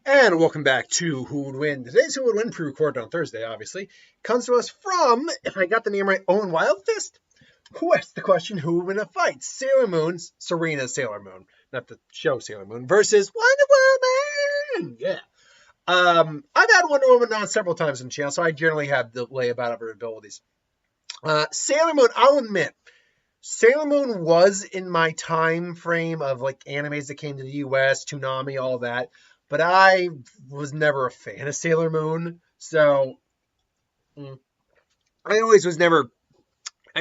And welcome back to Who Would Win. Today's Who Would Win, pre-recorded on Thursday, obviously, comes to us from, if I got the name right, Owen Wildfist, who asked the question, who would win a fight? Sailor Moon's, Serena's Sailor Moon, not the show Sailor Moon, versus Wonder Woman! Yeah. I've had Wonder Woman on several times on the channel, so I generally have the lay about her abilities. Sailor Moon, I'll admit, Sailor Moon was in my time frame of like animes that came to the US, Toonami, all that. But I was never a fan of Sailor Moon, so I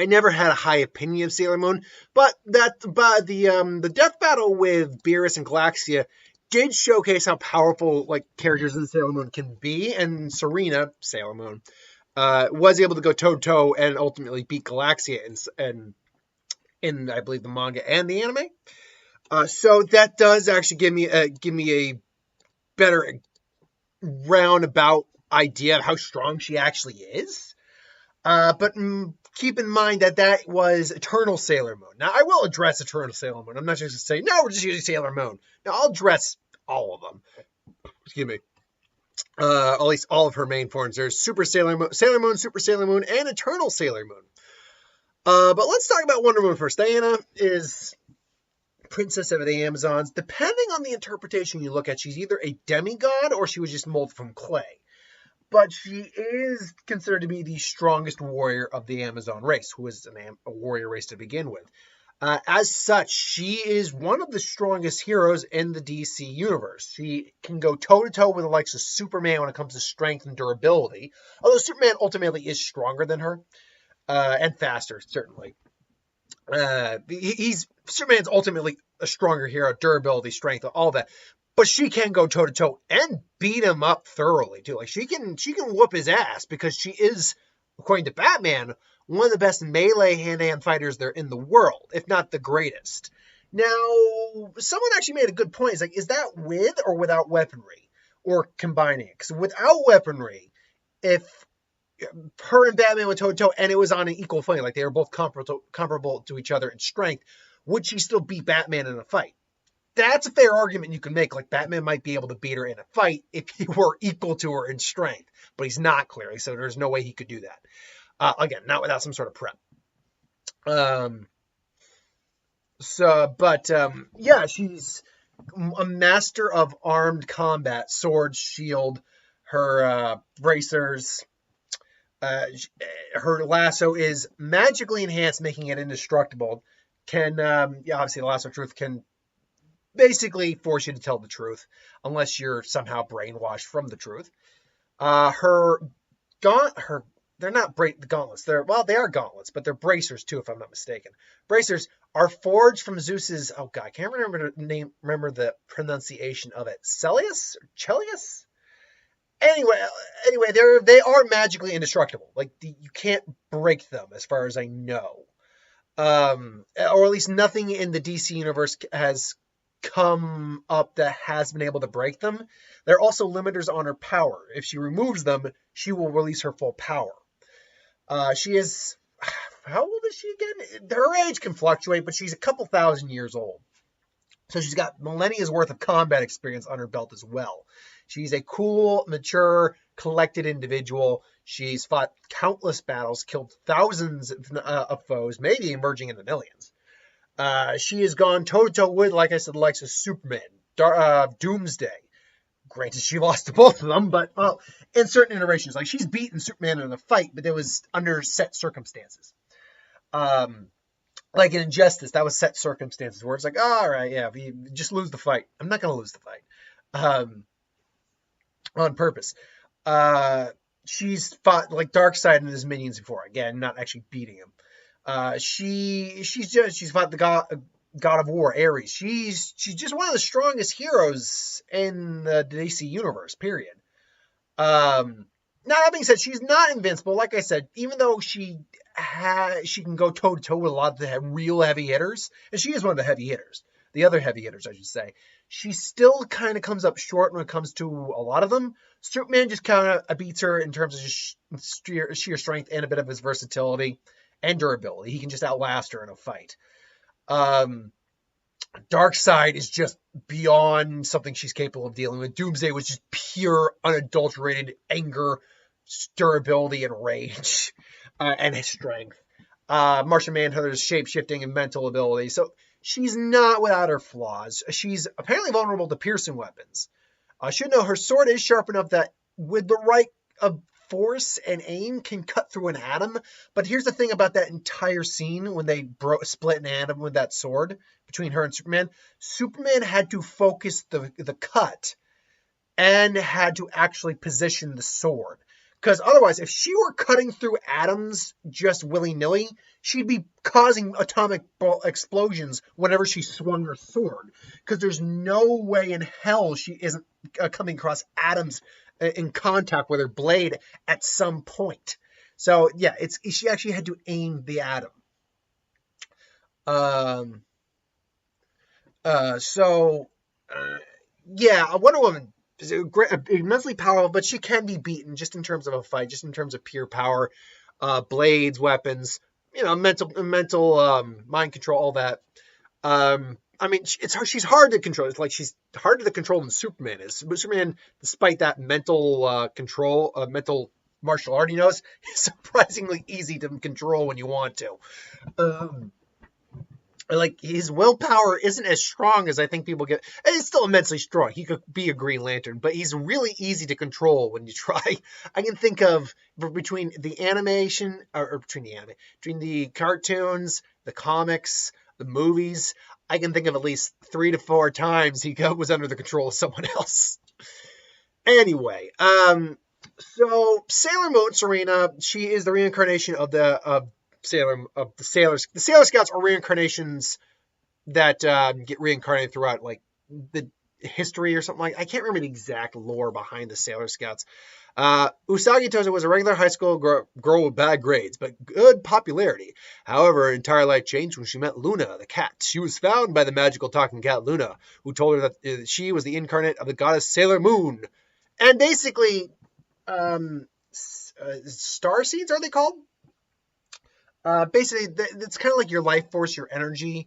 never had a high opinion of Sailor Moon. But the death battle with Beerus and Galaxia did showcase how powerful like characters in Sailor Moon can be, and Serena, Sailor Moon, was able to go toe to toe and ultimately beat Galaxia in I believe the manga and the anime. So that does actually give me a better roundabout idea of how strong she actually is. But keep in mind that was Eternal Sailor Moon. Now, I will address Eternal Sailor Moon. I'm not just going to say, no, we're just using Sailor Moon. Now, I'll address all of them. Excuse me. At least all of her main forms. There's Super Sailor Moon, Super Sailor Moon, and Eternal Sailor Moon. But let's talk about Wonder Woman first. Diana is Princess of the Amazons. Depending on the interpretation you look at, she's either a demigod or she was just molded from clay. But she is considered to be the strongest warrior of the Amazon race, who is a warrior race to begin with. As such, she is one of the strongest heroes in the DC universe. She can go toe-to-toe with the likes of Superman when it comes to strength and durability, although Superman ultimately is stronger than her, and faster, certainly. Superman's ultimately a stronger hero, durability, strength, all that. But she can go toe to toe and beat him up thoroughly too. Like she can whoop his ass because she is, according to Batman, one of the best melee hand-to-hand fighters there in the world, if not the greatest. Now, someone actually made a good point. It's like, is that with or without weaponry, or combining it? Because without weaponry, if her and Batman went toe to toe, and it was on an equal footing, like they were both comparable to each other in strength, would she still beat Batman in a fight? That's a fair argument you can make. Like Batman might be able to beat her in a fight if he were equal to her in strength, but he's not clearly, so there's no way he could do that. Again, not without some sort of prep. Yeah, she's a master of armed combat, sword, shield, her bracers. Her lasso is magically enhanced, making it indestructible. Obviously the lasso of truth can basically force you to tell the truth, unless you're somehow brainwashed from the truth. They're not gauntlets. They are gauntlets, but they're bracers too, if I'm not mistaken. Bracers are forged from Zeus's. Oh God, I can't remember the pronunciation of it. Celius. Anyway, they are magically indestructible. Like you can't break them, as far as I know, or at least nothing in the DC universe has come up that has been able to break them. There are also limiters on her power. If she removes them, she will release her full power. She is, how old is she again? Her age can fluctuate, but she's a couple thousand years old. So she's got millennia's worth of combat experience on her belt as well. She's a cool, mature, collected individual. She's fought countless battles, killed thousands of foes, maybe emerging in the millions. She has gone toe-to-toe with, like I said, the likes of Superman, Doomsday. Granted, she lost to both of them, but in certain iterations. Like, she's beaten Superman in a fight, but it was under set circumstances. Like in Injustice, that was set circumstances where it's like, all right, yeah, if you just lose the fight. I'm not going to lose the fight. On purpose. She's fought like Darkseid and his minions before. Again, not actually beating him. She's fought the God of War, Ares. She's just one of the strongest heroes in the DC universe, period. Now, that being said, she's not invincible. Like I said, even though she can go toe-to-toe with a lot of the real heavy hitters, and she is one of the heavy hitters, the other heavy hitters, I should say, she still kind of comes up short when it comes to a lot of them. Superman just kind of beats her in terms of just sheer strength and a bit of his versatility and durability. He can just outlast her in a fight. Darkseid is just beyond something she's capable of dealing with. Doomsday was just pure, unadulterated anger, durability, and rage, and his strength. Martian Manhunter's shape-shifting and mental ability. So she's not without her flaws. She's apparently vulnerable to piercing weapons. Should know her sword is sharp enough that with the right force and aim can cut through an atom. But here's the thing about that entire scene when they split an atom with that sword between her and Superman. Superman had to focus the cut and had to actually position the sword. Because otherwise, if she were cutting through atoms just willy-nilly, she'd be causing atomic explosions whenever she swung her sword. Because there's no way in hell she isn't coming across atoms in contact with her blade at some point. So, yeah, she actually had to aim the atom. Yeah, Wonder Woman is immensely powerful, but she can be beaten just in terms of a fight, just in terms of pure power, blades, weapons, mental mind control, all that. I mean, she's hard to control. It's like she's harder to control than Superman is. But Superman, despite that mental control, mental martial art he knows, is surprisingly easy to control when you want to. Like, his willpower isn't as strong as I think people get. It's still immensely strong. He could be a Green Lantern, but he's really easy to control when you try. I can think of between the animation, or between the cartoons, the comics, the movies, I can think of at least 3 to 4 times he was under the control of someone else. Anyway, so Sailor Moon, Serena, she is the reincarnation of the Sailors. The Sailor Scouts are reincarnations that get reincarnated throughout like the history or something like. I can't remember the exact lore behind the Sailor Scouts. Usagi Toza was a regular high school girl with bad grades, but good popularity. However, her entire life changed when she met Luna, the cat. She was found by the magical talking cat Luna, who told her that she was the incarnate of the goddess Sailor Moon. And basically, star seeds, are they called? Basically, it's kind of like your life force, your energy.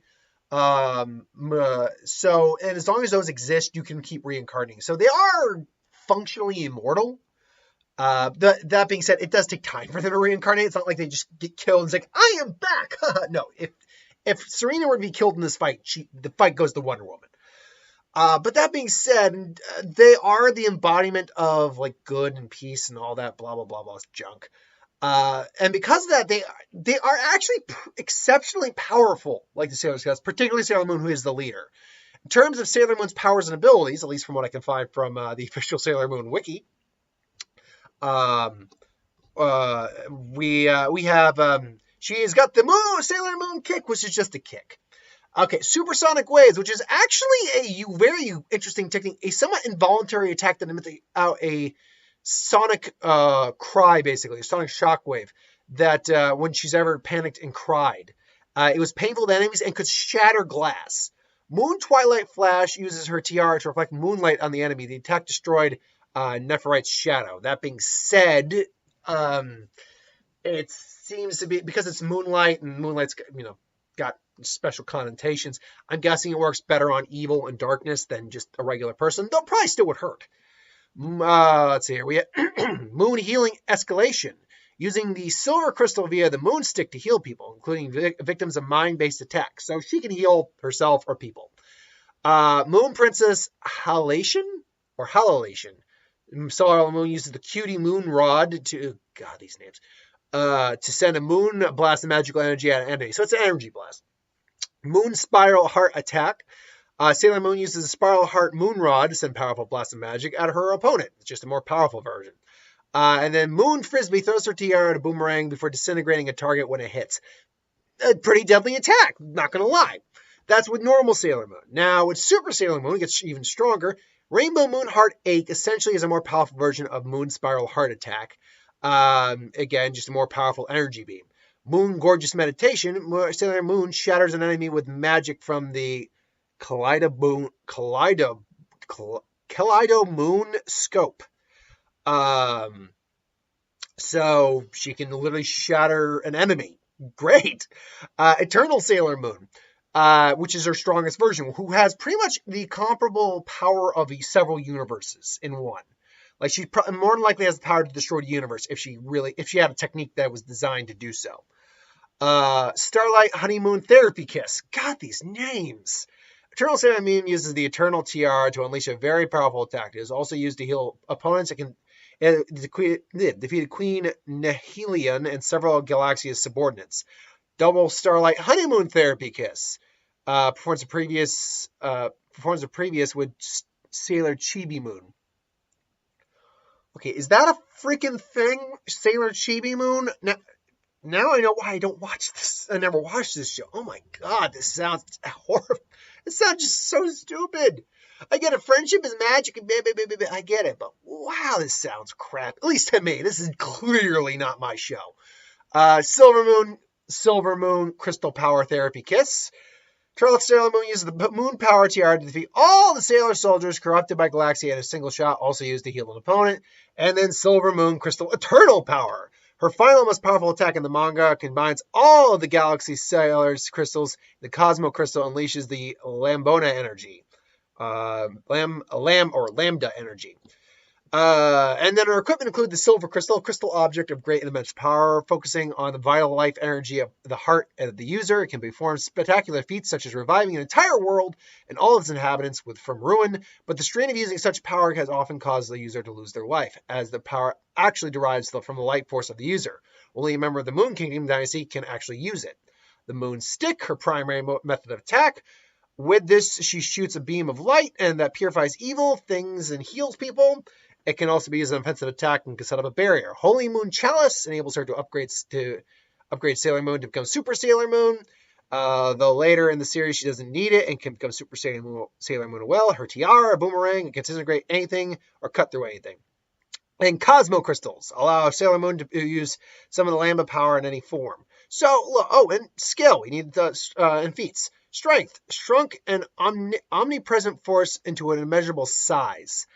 And as long as those exist, you can keep reincarnating. So they are functionally immortal. That being said, it does take time for them to reincarnate. It's not like they just get killed and it's like, I am back. No, if Serena were to be killed in this fight, the fight goes to Wonder Woman. But that being said, they are the embodiment of like good and peace and all that blah blah blah blah junk. And because of that, they are actually exceptionally powerful, like the Sailor Scouts, particularly Sailor Moon, who is the leader. In terms of Sailor Moon's powers and abilities, at least from what I can find from the official Sailor Moon wiki, we have she's got the Sailor Moon kick, which is just a kick. Okay, supersonic waves, which is actually a very interesting technique, a somewhat involuntary attack that emits out a sonic cry, basically, a sonic shockwave that when she's ever panicked and cried. It was painful to enemies and could shatter glass. Moon Twilight Flash uses her tiara to reflect moonlight on the enemy. The attack destroyed Nephirite's shadow. That being said, it seems to be, because it's moonlight and moonlight's got special connotations, I'm guessing it works better on evil and darkness than just a regular person, though probably still would hurt. Let's see here. We have Moon Healing Escalation, using the silver crystal via the moon stick to heal people, including victims of mind-based attacks. So she can heal herself or people. Moon Princess Halation. Sailor Moon uses the cutie moon rod to, God, these names, to send a moon blast of magical energy at an enemy. So it's an energy blast. Moon Spiral Heart Attack. Sailor Moon uses a Spiral Heart Moon Rod to send powerful blasts of magic at her opponent. It's just a more powerful version. And then Moon Frisbee throws her tiara at a boomerang before disintegrating a target when it hits. A pretty deadly attack, not going to lie. That's with normal Sailor Moon. Now, with Super Sailor Moon, it gets even stronger. Rainbow Moon Heart Ache essentially is a more powerful version of Moon Spiral Heart Attack. Again, just a more powerful energy beam. Moon Gorgeous Meditation. Sailor Moon shatters an enemy with magic from the Kaleido Moon Scope. So she can literally shatter an enemy. Great. Eternal Sailor Moon. which is her strongest version, who has pretty much the comparable power of several universes in one. Like she more than likely has the power to destroy the universe if she had a technique that was designed to do so. Starlight Honeymoon Therapy Kiss. God, these names. Eternal Sailor Moon uses the Eternal Tiara to unleash a very powerful attack. It is also used to heal opponents. It can defeated Queen Nihilion and several Galaxia's subordinates. Double Starlight Honeymoon Therapy Kiss. Performs a previous with Sailor Chibi Moon. Okay, is that a freaking thing? Sailor Chibi Moon? Now I know why I don't watch this. I never watched this show. Oh my god, this sounds horrible. It sounds just so stupid. I get it. Friendship is magic. I get it. But wow, this sounds crap. At least to me. This is clearly not my show. Silver Moon, Crystal Power Therapy Kiss. Turtle Sailor Moon uses the Moon Power Tiara to defeat all the Sailor soldiers corrupted by Galaxia in a single shot, also used to heal an opponent. And then Silver Moon, Crystal Eternal Power. Her final most powerful attack in the manga combines all of the Galaxy Sailor's crystals. The Cosmo Crystal unleashes the Lambona energy. Lambda energy. And then her equipment include the Silver Crystal, crystal object of great and immense power, focusing on the vital life energy of the heart of the user. It can perform spectacular feats such as reviving an entire world and all of its inhabitants from ruin, but the strain of using such power has often caused the user to lose their life, as the power actually derives from the light force of the user. Only a member of the Moon Kingdom dynasty can actually use it. The Moon Stick, her primary method of attack. With this, she shoots a beam of light and that purifies evil things and heals people. It can also be used as an offensive attack and can set up a barrier. Holy Moon Chalice enables her to upgrade Sailor Moon to become Super Sailor Moon. Though later in the series she doesn't need it and can become Super Sailor Moon as well. Her tiara, a boomerang, can disintegrate anything or cut through anything. And Cosmo Crystals allow Sailor Moon to use some of the Lambda power in any form. So, and skill. We need and feats. Strength. Shrunk an omnipresent force into an immeasurable size.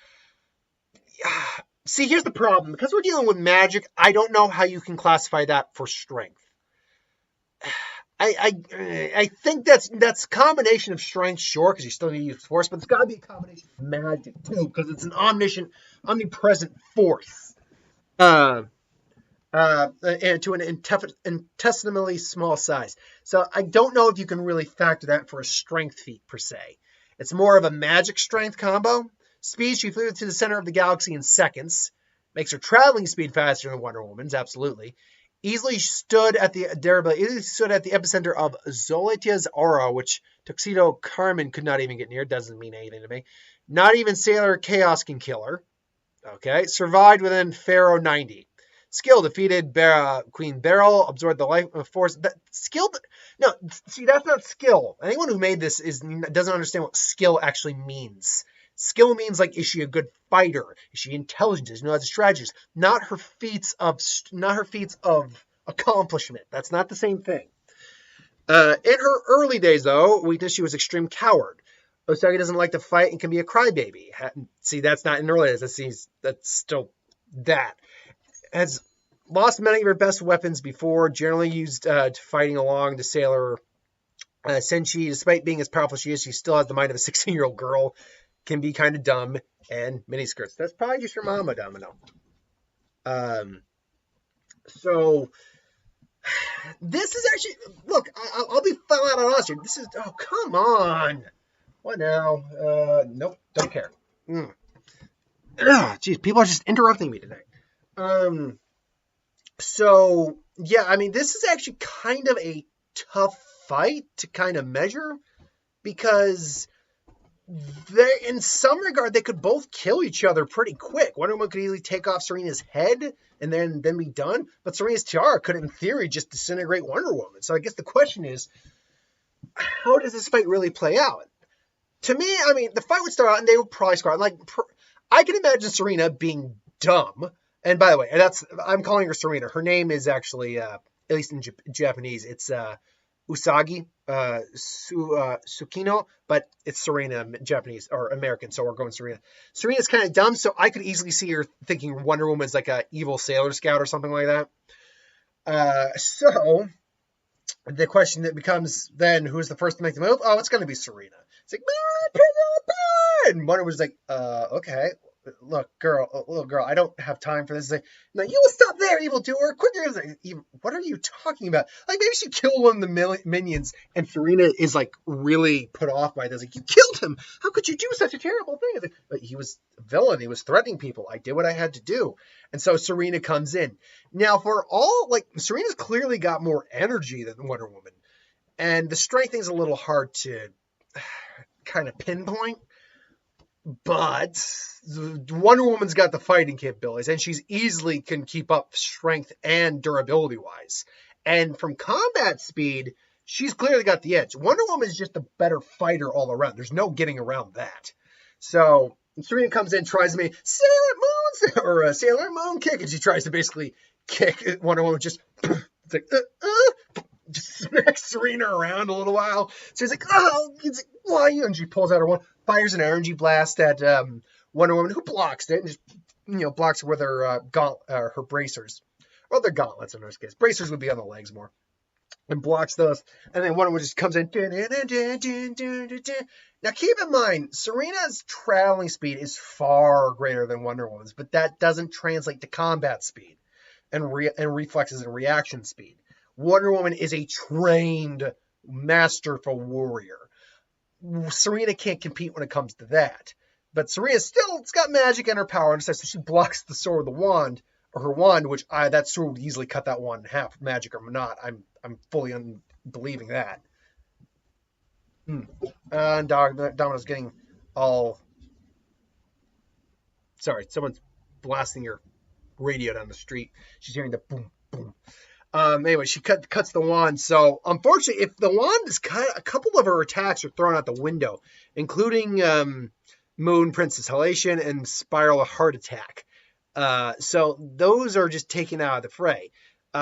See, here's the problem. Because we're dealing with magic, I don't know how you can classify that for strength. I think that's a combination of strength, sure, because you still need to use force, but it's got to be a combination of magic, too, because it's an omnipresent force. And to an infinitesimally small size. So I don't know if you can really factor that for a strength feat, per se. It's more of a magic strength combo. Speed, she flew to the center of the galaxy in seconds. Makes her traveling speed faster than Wonder Woman's, absolutely. Easily stood at the epicenter of Zolitia's aura, which Tuxedo Carmen could not even get near. Doesn't mean anything to me. Not even Sailor Chaos can kill her. Okay. Survived within Pharaoh 90. Skill, defeated Queen Beryl, absorbed the life force. No, see, that's not skill. Anyone who made this doesn't understand what skill actually means. Skill means, like, is she a good fighter? Is she intelligent? Does she know how to strategize? Not her feats of accomplishment. That's not the same thing. In her early days, though, weakness, she was extreme coward. Osaka doesn't like to fight and can be a crybaby. See, that's not in early days. That's still that. Has lost many of her best weapons before, generally used to fighting along the Sailor Senshi. Despite being as powerful as she is, she still has the mind of a 16-year-old girl. Can be kind of dumb, and miniskirts. That's probably just your mama, Domino. So, this is actually, look, I'll be flat out honest here. This is, oh, come on. What now? Nope, don't care. Geez, people are just interrupting me today. So, yeah, I mean, this is actually kind of a tough fight to kind of measure, because in some regard, they could both kill each other pretty quick. Wonder Woman could easily take off Serena's head and then be done. But Serena's tiara could, in theory, just disintegrate Wonder Woman. So I guess the question is, how does this fight really play out? To me, I mean, the fight would start out and they would probably score. Like, I can imagine Serena being dumb. And by the way, I'm calling her Serena. Her name is actually, at least in Japanese, it's Usagi Tsukino, but it's Serena, Japanese or American, so we're going Serena. Serena's kind of dumb, so I could easily see her thinking Wonder Woman is like a evil Sailor Scout or something like that. So the question that becomes then, who's the first to make the move? Oh, it's going to be Serena. It's like, and Wonder was like, okay. Look, little girl, I don't have time for this. Like, no, you will stop there, evildoer. Quicker. Like, what are you talking about? Like, maybe she killed one of the minions, and Serena is, like, really put off by this. Like, you killed him. How could you do such a terrible thing? Like, but he was a villain. He was threatening people. I did what I had to do. And so Serena comes in. Now, for all, like, Serena's clearly got more energy than Wonder Woman. And the strength thing's a little hard to kind of pinpoint. But Wonder Woman's got the fighting capabilities, and she's easily can keep up strength and durability wise. And from combat speed, she's clearly got the edge. Wonder Woman is just a better fighter all around. There's no getting around that. So Serena comes in, tries to make Sailor Moon kick, and she tries to basically kick Wonder Woman. Just it's like just smacks Serena around a little while. So he's like, oh, it's like, why? And she pulls out her one, fires an energy blast at Wonder Woman, who blocks it, and just, blocks it with her her bracers. Well, they're gauntlets in this case. Bracers would be on the legs more. And blocks those. And then Wonder Woman just comes in. Now, keep in mind, Serena's traveling speed is far greater than Wonder Woman's, but that doesn't translate to combat speed and reflexes and reaction speed. Wonder Woman is a trained, masterful warrior. Serena can't compete when it comes to that. But Serena's still got magic in her power, and so she blocks the sword with the wand, or her wand, which that sword would easily cut that wand in half, magic or not. I'm fully unbelieving that. And Domino's getting all... Sorry, someone's blasting your radio down the street. She's hearing the boom, boom. Anyway, she cuts the wand. So, unfortunately, if the wand is cut, a couple of her attacks are thrown out the window, including Moon Princess Halation and Spiral Heart Attack. So, those are just taken out of the fray.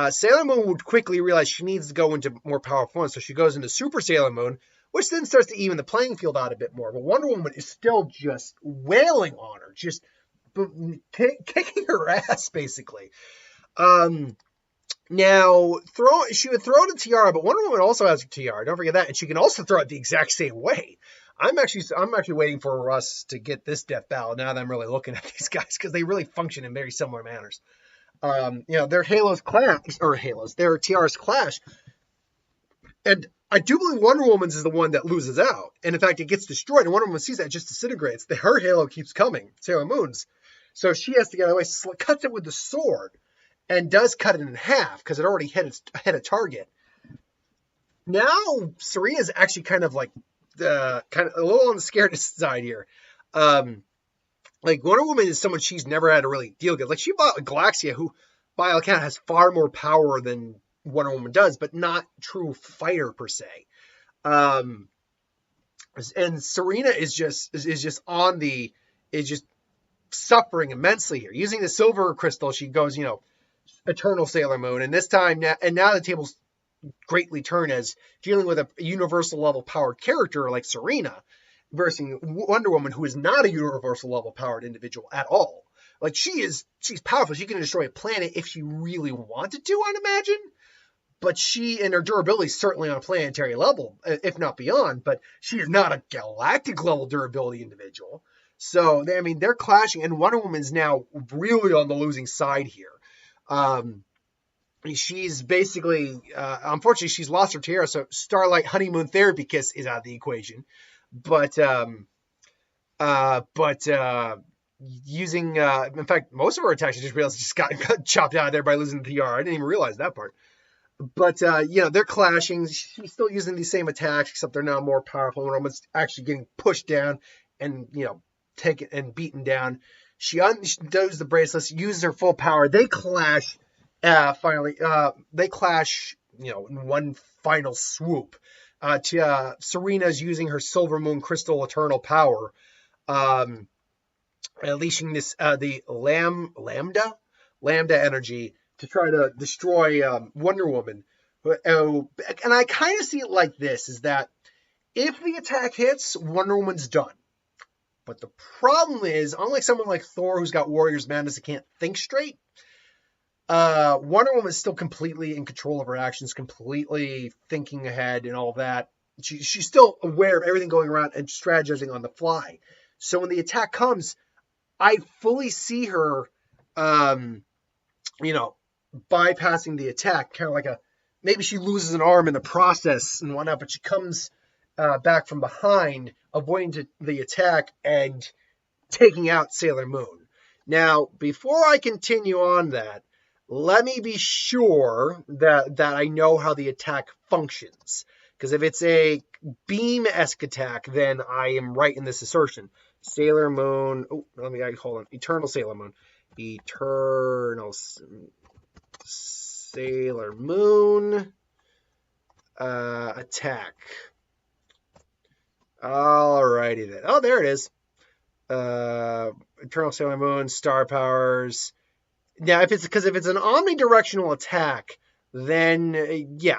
Sailor Moon would quickly realize she needs to go into more powerful ones, so she goes into Super Sailor Moon, which then starts to even the playing field out a bit more. But Wonder Woman is still just wailing on her, just kicking her ass, basically. Now, she would throw it at Tiara, but Wonder Woman also has a Tiara. Don't forget that. And she can also throw it the exact same way. I'm actually waiting for us to get this death battle now that I'm really looking at these guys, because they really function in very similar manners. Their Halos clash, their Tiaras clash. And I do believe Wonder Woman's is the one that loses out. And in fact, it gets destroyed. And Wonder Woman sees that, it just disintegrates. Her Halo keeps coming, Sailor Moon's. So she has to get away, cuts it with the sword. And does cut it in half because it already hit a target. Now Serena's actually kind of like a little on the scared side here. Like Wonder Woman is someone she's never had to really deal with. Like she fought Galaxia, who by all accounts has far more power than Wonder Woman does, but not true fighter per se. And Serena is just suffering immensely here. Using the silver crystal, she goes, Eternal Sailor Moon, and this time now the tables greatly turn as dealing with a universal level powered character like Serena versus Wonder Woman, who is not a universal level powered individual at all. Like she's powerful. She can destroy a planet if she really wanted to, I'd imagine. But she and her durability is certainly on a planetary level, if not beyond. But she is not a galactic level durability individual. So they're clashing, and Wonder Woman's now really on the losing side here. She's basically, unfortunately, she's lost her Tiara, so Starlight Honeymoon Therapy Kiss is out of the equation. But using, in fact, most of her attacks, I just realized just got chopped out of there by losing the Tiara. I didn't even realize that part. But, they're clashing. She's still using these same attacks, except they're now more powerful. Wonder Woman's actually getting pushed down and, taken and beaten down. She undoes the bracelets, uses her full power. They clash. Finally, in one final swoop. Serena's using her Silver Moon Crystal Eternal Power, unleashing the Lambda energy to try to destroy Wonder Woman. And I kind of see it like this: is that if the attack hits, Wonder Woman's done. But the problem is, unlike someone like Thor who's got Warrior's Madness and can't think straight, Wonder Woman is still completely in control of her actions, completely thinking ahead and all that. She's still aware of everything going around and strategizing on the fly. So when the attack comes, I fully see her, um, you know, bypassing the attack, kind of like maybe she loses an arm in the process and whatnot, but she comes back from behind, avoiding the attack and taking out Sailor Moon. Now, before I continue on that, let me be sure that I know how the attack functions. Because if it's a beam-esque attack, then I am right in this assertion. Sailor Moon. Oh, hold on. Eternal Sailor Moon. Eternal Sailor Moon attack. Alrighty then. Oh, there it is. Eternal Sailor Moon, star powers. Now, if it's an omnidirectional attack, then yeah,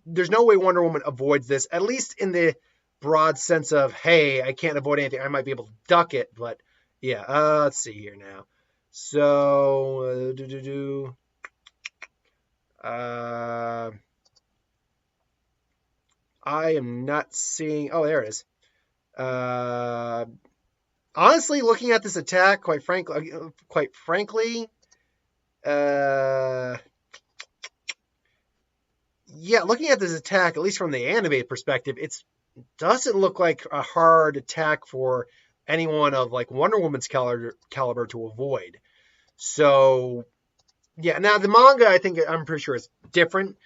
there's no way Wonder Woman avoids this. At least in the broad sense of, hey, I can't avoid anything. I might be able to duck it, but yeah. Let's see here now. So, I am not seeing. Oh, there it is. Honestly, looking at this attack, quite frankly, yeah, looking at this attack, at least from the anime perspective, it doesn't look like a hard attack for anyone of like Wonder Woman's caliber to avoid. So, yeah. Now the manga, I'm pretty sure is different.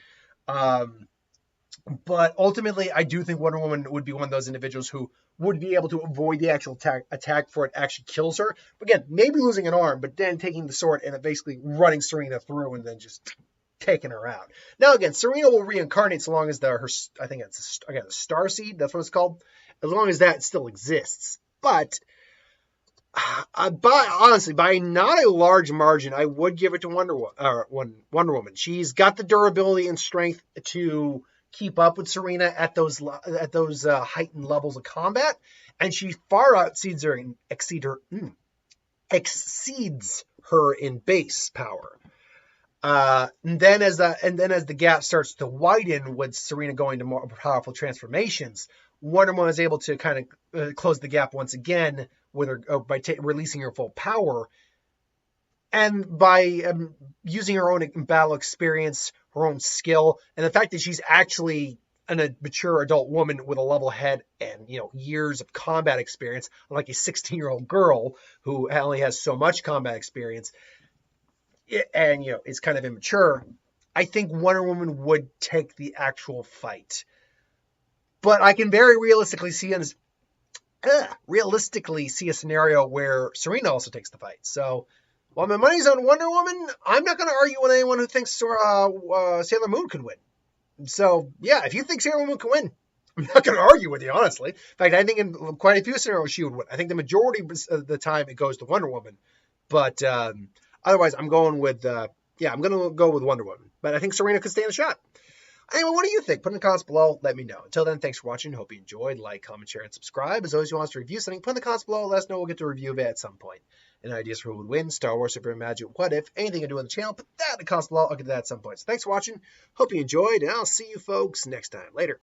But ultimately, I do think Wonder Woman would be one of those individuals who would be able to avoid the actual attack before it actually kills her. But again, maybe losing an arm, but then taking the sword and basically running Serena through and then just taking her out. Now, again, Serena will reincarnate so long as I think it's, again, the Star Seed, that's what it's called, as long as that still exists. But honestly, by not a large margin, I would give it to Wonder Woman. She's got the durability and strength to keep up with Serena at those heightened levels of combat, and she far exceeds her in base power. And then as the gap starts to widen with Serena going to more powerful transformations, Wonder Woman is able to kind of close the gap once again with her by releasing her full power. And by using her own battle experience, her own skill, and the fact that she's actually a mature adult woman with a level head and, years of combat experience, like a 16-year-old girl who only has so much combat experience, and, is kind of immature, I think Wonder Woman would take the actual fight. But I can very realistically see a scenario where Serena also takes the fight. So, while my money's on Wonder Woman, I'm not going to argue with anyone who thinks Sailor Moon could win. So, yeah, if you think Sailor Moon can win, I'm not going to argue with you, honestly. In fact, I think in quite a few scenarios she would win. I think the majority of the time it goes to Wonder Woman. But otherwise, I'm going with, I'm going to go with Wonder Woman. But I think Serena could stand a shot. Anyway, what do you think? Put in the comments below. Let me know. Until then, thanks for watching. Hope you enjoyed. Like, comment, share, and subscribe. As always, if you want us to review something, put in the comments below. Let us know. We'll get to review of it at some point. And ideas for who would win, Star Wars, Super Magic, what if, anything I do on the channel, put that in the comments below. I'll get to that at some point. So thanks for watching. Hope you enjoyed, and I'll see you folks next time. Later.